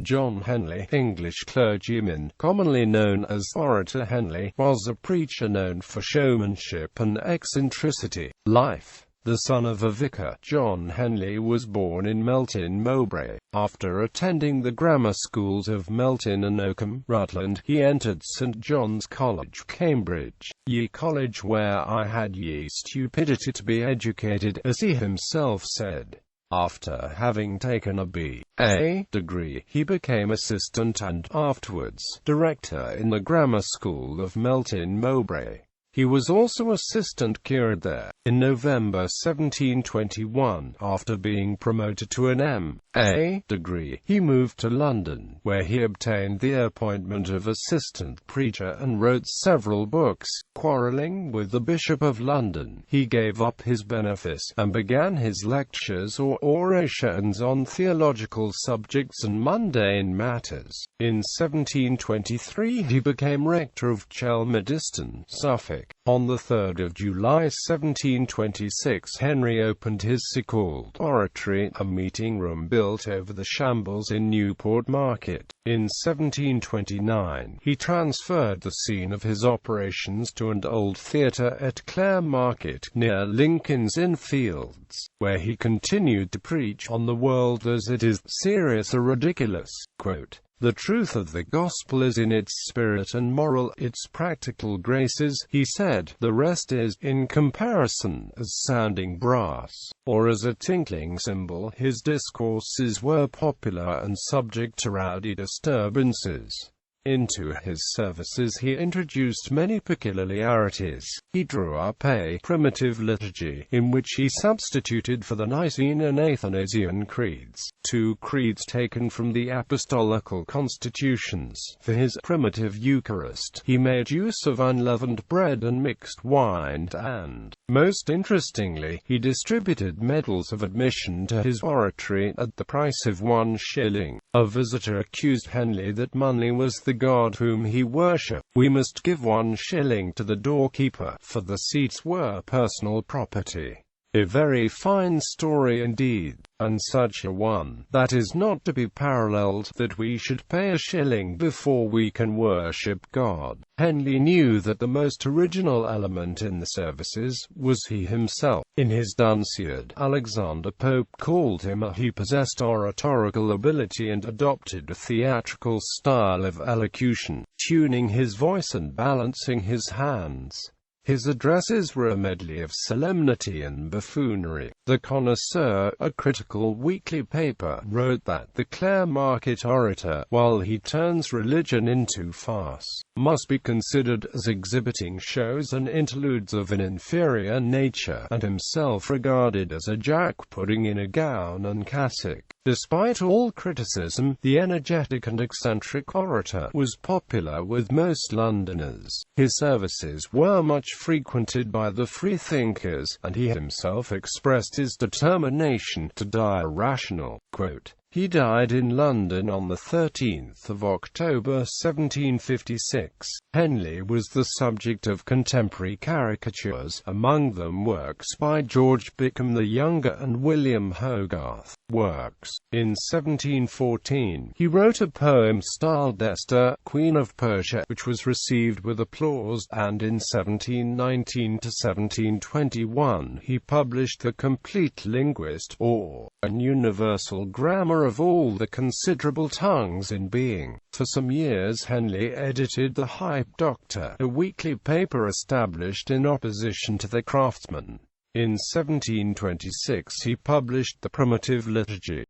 John Henley, English clergyman, commonly known as Orator Henley, was a preacher known for showmanship and eccentricity. Life. The son of a vicar, John Henley was born in Melton Mowbray. After attending the grammar schools of Melton and Oakham, Rutland, he entered St. John's College, Cambridge, ye college where I had ye stupidity to be educated, as he himself said. After having taken a B.A. degree, he became assistant and, afterwards, director in the grammar school of Melton Mowbray. He was also assistant curate there. In November 1721, after being promoted to an M.A. degree, he moved to London, where he obtained the appointment of assistant preacher and wrote several books. Quarrelling with the Bishop of London, he gave up his benefice, and began his lectures or orations on theological subjects and mundane matters. In 1723 he became rector of Chelmerdiston, Suffolk. On the 3rd of July 1726 Henry opened his so-called oratory, a meeting room built over the shambles in Newport Market. In 1729, he transferred the scene of his operations to an old theatre at Clare Market, near Lincoln's Inn Fields, where he continued to preach on the world as it is, serious or ridiculous. Quote, "The truth of the gospel is in its spirit and moral, its practical graces," he said. "The rest is, in comparison, as sounding brass, or as a tinkling cymbal." His discourses were popular and subject to rowdy disturbances. Into his services he introduced many peculiarities. He drew up a primitive liturgy, in which he substituted for the Nicene and Athanasian creeds, two creeds taken from the apostolical constitutions. For his primitive Eucharist, he made use of unleavened bread and mixed wine, and, most interestingly, he distributed medals of admission to his oratory, at the price of 1 shilling. A visitor accused Henley that money was the god whom he worshipped. "We must give 1 shilling to the doorkeeper, for the seats were personal property." A very fine story indeed, and such a one that is not to be paralleled, that we should pay 1 shilling before we can worship God. Henley knew that the most original element in the services was he himself. In his Dunciad, Alexander Pope called him he possessed oratorical ability and adopted a theatrical style of elocution, tuning his voice and balancing his hands. His addresses were a medley of solemnity and buffoonery. The Connoisseur, a critical weekly paper, wrote that the Clare Market orator, while he turns religion into farce, must be considered as exhibiting shows and interludes of an inferior nature, and himself regarded as a jack-pudding in a gown and cassock. Despite all criticism, the energetic and eccentric orator was popular with most Londoners. His services were much frequented by the freethinkers, and he himself expressed his determination to die rational. Quote, "He died in London on the 13th of October 1756. Henley was the subject of contemporary caricatures, among them works by George Bickham the Younger and William Hogarth. Works. In 1714, he wrote a poem styled Esther, Queen of Persia, which was received with applause, and in 1719 to 1721 he published The Complete Linguist, or An Universal Grammar of all the considerable tongues in being. For some years Henley edited the Hype Doctor, a weekly paper established in opposition to the Craftsman. In 1726 he published the Primitive Liturgy.